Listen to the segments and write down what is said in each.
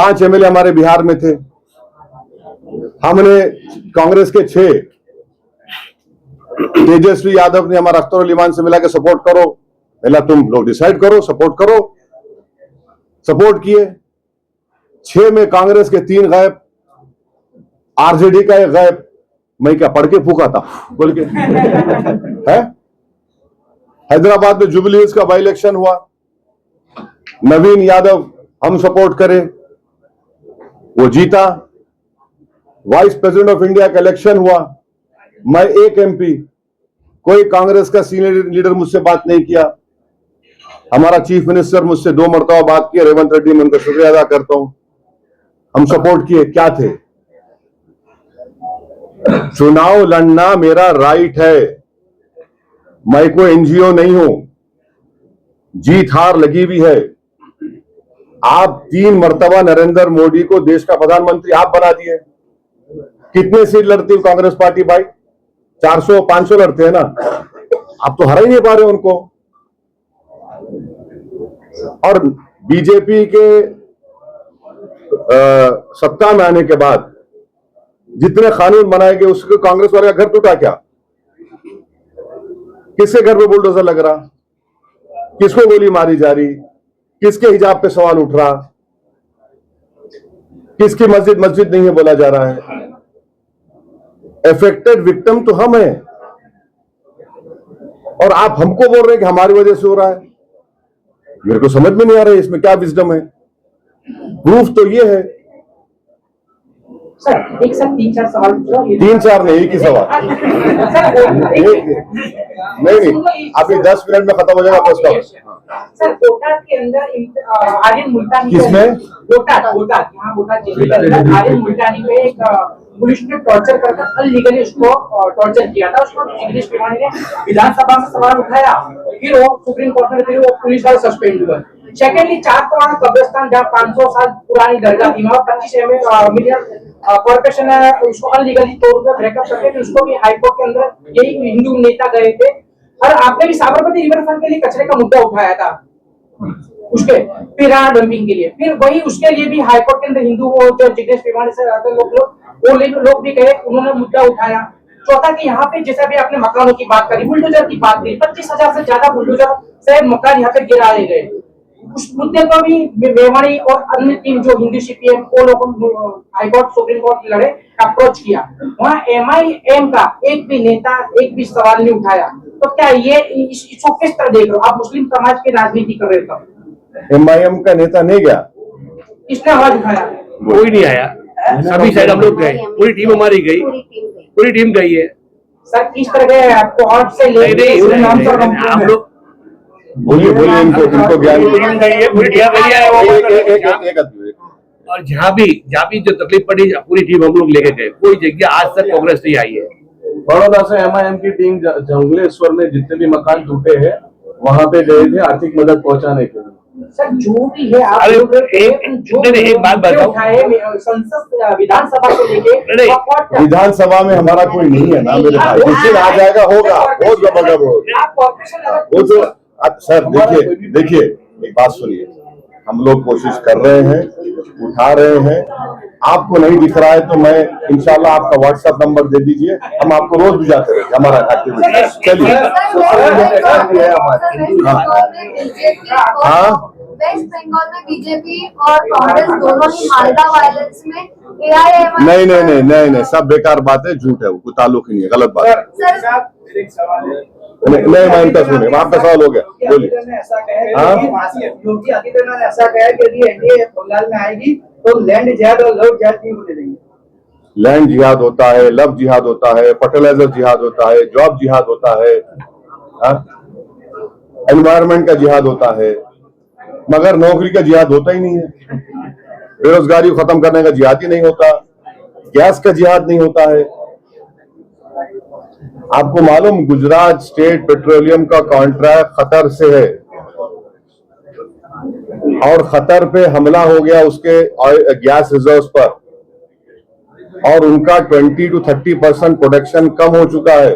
5 MLA हमारे बिहार में थे, हमने कांग्रेस के 6, तेजस्वी यादव ने हमारा अख्तर उल ईमान से मिला के सपोर्ट करो, पहला तुम लोग डिसाइड करो, सपोर्ट करो, सपोर्ट किए। 6 में कांग्रेस के 3 गायब, आरजेडी का 1 गायब। मैं क्या पढ़ के फूका था बोल के है। हैदराबाद में जुबली हिल्स का बाई इलेक्शन हुआ, नवीन यादव हम सपोर्ट करें, वो जीता। वाइस प्रेसिडेंट ऑफ इंडिया का इलेक्शन हुआ, मैं 1 एमपी, कोई कांग्रेस का सीनियर लीडर मुझसे बात नहीं किया। हमारा चीफ मिनिस्टर मुझसे 2 मरतबा बात किया, रेवंत रेड्डी, मैं उनका शुक्रिया अदा करता हूं। हम सपोर्ट किए, क्या थे। चुनाव लड़ना मेरा राइट है, मैं कोई एनजीओ नहीं हूं, जीत हार लगी हुई है। आप 3 मरतबा नरेंद्र मोदी को देश का प्रधानमंत्री आप बना दिए। कितने सीट लड़ती है कांग्रेस पार्टी भाई? 400-500 लड़ते हैं ना, आप तो हरा ही नहीं पा रहे उनको। और बीजेपी के सत्ता में आने के बाद जितने कानून बनाए गए उसके कांग्रेस वाले का घर टूटा क्या? किसके घर पे बुलडोजर लग रहा, किसको गोली मारी जा रही, किसके हिजाब पे सवाल उठ रहा, किसकी मस्जिद नहीं है बोला जा रहा है। अफेक्टेड विक्टिम तो हम हैं और आप हमको बोल रहे हैं कि हमारी वजह से हो रहा है। मेरे को समझ में नहीं आ रहा है इसमें क्या विजडम है। प्रूफ तो ये है। सर एक साथ 3-4 सवाल, 3-4 नहीं, एक ही सवाल। नहीं, अभी 10 मिनट में खत्म हो जाएगा आपका सवाल। सर कोटा के अंदर आर्यन मुल्तानी, किसमें? कोटा यहाँ कोटा जेल के अंदर आर्यन मुल्तानी पे एक पुलिस ने टॉर्चर करके अनलीगली उसको टॉर्चर किया था। उसको जिग्नेश मेवाणी ने विधानसभा में सवाल उठाया, फिर वो सुप्रीम कोर्ट में, फिर वो पुलिस वाले सस्पेंड हुए। सेकेंडली 4 करोड़ कब्रिस्तान जहाँ 500 साल पुरानी दरगाह थी, वहाँ 25 मिलियन कॉर्पोरेशन ने उसको अनलीगली तौर पर ब्रेकअप करके उसको भी हाईकोर्ट के अंदर यही हिंदू नेता गए थे। और आपने भी साबरमती रिवर फ्रंट के लिए कचरे का मुद्दा उठाया था, उसके पिराना डंपिंग के लिए, फिर वही उसके लिए भी हाईकोर्ट के अंदर हिंदू जो जिग्नेश मेवाणी से लोग भी गए, उन्होंने मुद्दा उठाया। चौथा कि यहाँ पे जैसा भी आपने मकानों की बात करी, बुलडोजर की बात करी, 25,000 से ज्यादा बुलडोजर से मकान यहाँ पे गिरा ले गए। उस मुद्दे को भी मेवाणी और अन्य टीम जो हिंदू सीपीएम को लोगों हाईकोर्ट सुप्रीम कोर्ट लड़े, अप्रोच किया, वहाँ एमआईएम का एक भी नेता एक भी सवाल नहीं उठाया। तो क्या ये इसको किस तरह देख रहे हो आप? मुस्लिम समाज की राजनीति कर रहे हो। एमआईएम का नेता नहीं गया, किसने आवाज उठाया? कोई नहीं आया, सभी साइड हम लोग गए, पूरी टीम हमारी गई, पूरी टीम गई है। सर किस तरह के आपको हॉट से ले हम लोग बोलिए इनको ज्ञान और जहाँ भी जो तकलीफ पड़ी पूरी टीम हम लोग लेके गए। कोई जगह आज तक कांग्रेस नहीं आई है। बड़ौदा से एमआईएम की टीम जंगलेश्वर में जितने भी मकान टूटे हैं वहां पे गए थे आर्थिक मदद पहुंचाने के लिए। सर जो भी है आप एक बात बताओ, संसद विधानसभा को लेके विधानसभा में हमारा कोई नहीं है ना मेरे भाई, जिस दिन आ जाएगा होगा बहुत जबरदस्त। वो जो सर देखिए एक बात सुनिए, हम लोग कोशिश कर रहे हैं, उठा रहे हैं। आपको नहीं दिख रहा है तो मैं इंशाल्लाह आपका व्हाट्सएप नंबर दे दीजिए, हम आपको रोज भिजाते रहेंगे हमारा एक्टिविटी। चलिए हाँ, वेस्ट बंगाल में बीजेपी और कांग्रेस दोनों ही मालदा वायलेंस में एआईएमआईएम नहीं, सब बेकार बात है, झूठ है, वो कोई ताल्लुक ही नहीं है, गलत बात है। नहीं, मैं इनका सुने, आपका सवाल हो गया, बोलिए। योगी आदित्यनाथ ने ऐसा कहा कि यदि एनडीए बंगाल में आएगी तो लैंड जिहाद और लव जिहाद नहीं होने देंगे। लैंड जिहाद होता है, लव जिहाद होता है, फर्टिलाइजर जिहाद होता है, जॉब जिहाद होता है, एनवायरमेंट का जिहाद होता है, मगर नौकरी का जिहाद होता ही नहीं है। बेरोजगारी को खत्म करने का जिहाद ही नहीं होता, गैस का जिहाद नहीं होता है। आपको मालूम गुजरात स्टेट पेट्रोलियम का कॉन्ट्रैक्ट खतर से है और खतर पे हमला हो गया उसके गैस रिजर्व्स पर और उनका 20 to 30% प्रोडक्शन कम हो चुका है।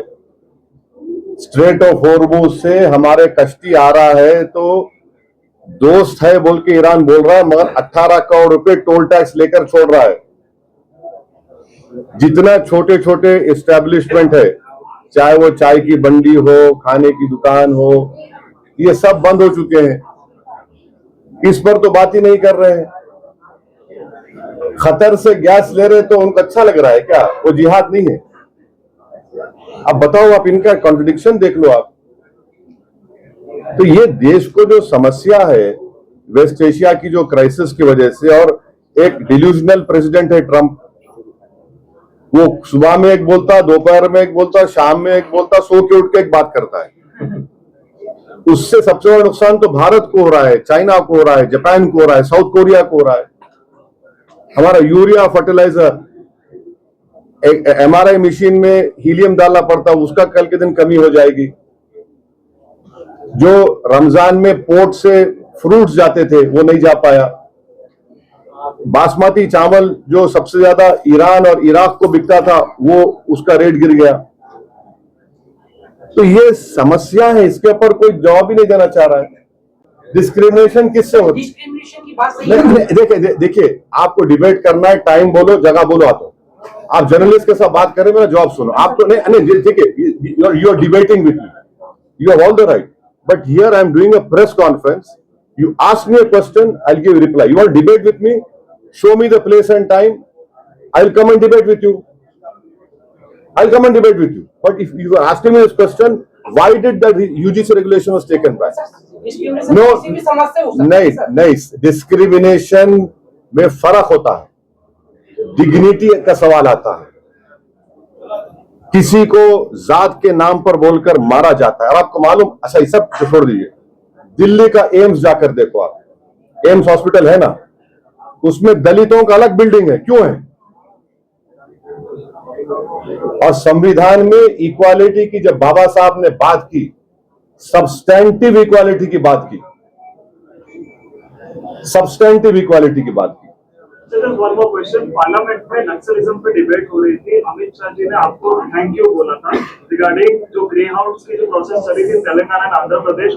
स्ट्रेट ऑफ हॉर्मुज से हमारे कश्ती आ रहा है तो दोस्त है बोल के ईरान बोल रहा है, मगर 18 करोड़ रुपए टोल टैक्स लेकर छोड़ रहा है। जितना छोटे छोटे एस्टेब्लिशमेंट है, चाहे वो चाय की बंडी हो, खाने की दुकान हो, ये सब बंद हो चुके हैं। इस पर तो बात ही नहीं कर रहे हैं। खतर से गैस ले रहे तो उनको अच्छा लग रहा है क्या? वो जिहाद नहीं है। अब बताओ, आप इनका कॉन्ट्रडिक्शन देख लो आप। तो ये देश को जो समस्या है वेस्ट एशिया की जो क्राइसिस की वजह से, और एक डिल्यूजनल प्रेसिडेंट है ट्रंप, वो सुबह में एक बोलता, दोपहर में एक बोलता, शाम में एक बोलता, सो के उठ के एक बात करता है। उससे सबसे बड़ा नुकसान तो भारत को हो रहा है, चाइना को हो रहा है, जापान को हो रहा है, साउथ कोरिया को हो रहा है। हमारा यूरिया फर्टिलाइजर, एमआरआई मशीन में हीलियम डालना पड़ता, उसका कल के दिन कमी हो जाएगी। जो रमजान में पोर्ट से फ्रूट्स जाते थे वो नहीं जा पाया। बासमती चावल जो सबसे ज्यादा ईरान और इराक को बिकता था, वो उसका रेट गिर गया। तो ये समस्या है, इसके ऊपर कोई जवाब ही नहीं देना चाह रहा है। डिस्क्रिमिनेशन किससे होती है? डिस्क्रिमिनेशन की बात सही है। देखिए, आपको डिबेट करना है, टाइम बोलो, जगह बोलो। आप जर्नलिस्ट के साथ बात करें, मेरा जवाब सुनो। आप तो नहीं, देखिए, you are debating with me, you have all the right, but here I am doing a press conference. You ask me a question, I'll give a reply. You want to debate with me? Show me the place and time. I'll come and debate with you. I'll come and debate with you. But if you are asking me this question, why did the UGC regulation was taken back? Discrimination No, किसी भी समझ से हो सकता है, sir. नहीं, discrimination में फर्क होता है। डिग्निटी का सवाल आता है। किसी को जात के नाम पर बोलकर मारा जाता है। और आपको मालूम, अच्छा ये सब छोड़ दीजिए, दिल्ली का एम्स जाकर देखो आप, एम्स हॉस्पिटल है ना, उसमें दलितों का अलग बिल्डिंग है। क्यों है? और संविधान में इक्वालिटी की जब बाबा साहब ने बात की, सब्सटेंटिव इक्वालिटी की बात की, सब्सटेंटिव इक्वालिटी की बात की। Just one more question. Parliament में नक्सलिज्म पे डिबेट हो रही थी। अमित शाह जी ने आपको थैंक यू बोला था रिगार्डिंग जो ग्रे हाउस की जो प्रोसेस चली थी तेलंगाना और आंध्र प्रदेश।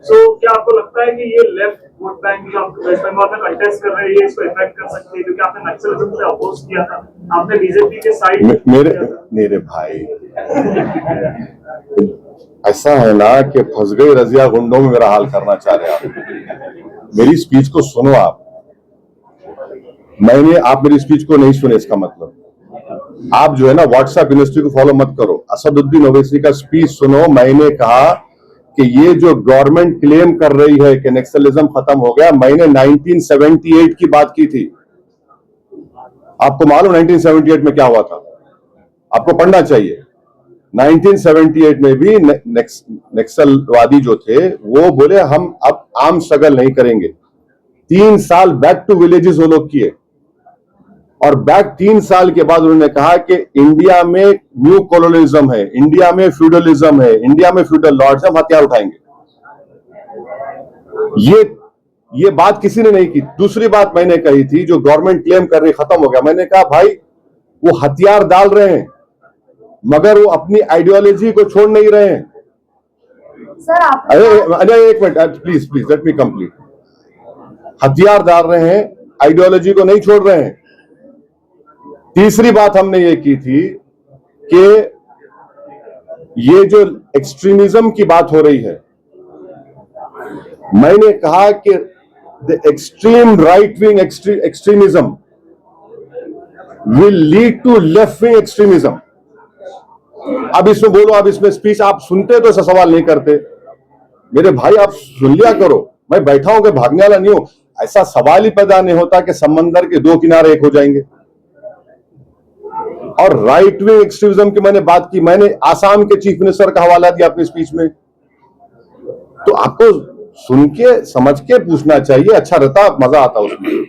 सो क्या आपको लगता है कि ये लेफ्ट वोट बैंक जो आप वेस्ट बंगाल में कंटेस्ट कर रहे हैं, ये इसको इफेक्ट कर सकती है? क्योंकि आपने नक्सलिज्म से अपोज किया था, आपने बीजेपी के साइड मेरे भाई, ऐसा है ना कि फंस गई रजिया गुंडों में मेरा हाल करना चाह रहे आप। मेरी स्पीच को सुनो आप। आप मेरी स्पीच को नहीं सुने, इसका मतलब आप जो है ना व्हाट्सएप यूनिवर्सिटी को फॉलो मत करो। असदुद्दीन ओवैसी का स्पीच सुनो। मैंने कहा कि ये जो गवर्नमेंट क्लेम कर रही है कि नक्सलिज्म खत्म हो गया, मैंने 1978 की बात की थी। आपको मालूम 1978 में क्या हुआ था? आपको पढ़ना चाहिए। 1978 में भी नक्सलवादी जो थे वो बोले हम अब आर्म स्ट्रगल नहीं करेंगे। 3 साल बैक टू विलेजेस वो लोग किए, और बैक 3 साल के बाद उन्होंने कहा कि इंडिया में न्यू कॉलोनिज्म है, इंडिया में फ्यूडलिज्म है, इंडिया में फ्यूडल लॉर्ड्स, हम हथियार उठाएंगे। ये बात किसी ने नहीं की। दूसरी बात मैंने कही थी, जो गवर्नमेंट क्लेम कर रही खत्म हो गया, मैंने कहा भाई वो हथियार डाल रहे हैं मगर वो अपनी आइडियोलॉजी को छोड़ नहीं रहे हैं। सर आप अरे एक minute, please let me complete. हथियार डाल रहे हैं, आइडियोलॉजी को नहीं छोड़ रहे हैं। तीसरी बात हमने ये की थी कि ये जो एक्सट्रीमिज्म की बात हो रही है, मैंने कहा कि the extreme right wing extremism will lead to left wing extremism. अब इसमें बोलो, अब इसमें स्पीच आप सुनते तो ऐसा सवाल नहीं करते। मेरे भाई आप सुन लिया करो, मैं बैठा हूं कि भागने वाला नहीं हूं। ऐसा सवाल ही पैदा नहीं होता कि समंदर के 2 किनारे एक हो जाएंगे। और राइट विंग एक्सट्रीमिज्म की मैंने बात की, मैंने आसाम के चीफ मिनिस्टर का हवाला दिया अपनी स्पीच में। तो आपको सुन के समझ के पूछना चाहिए, अच्छा रहता, मजा आता उसमें।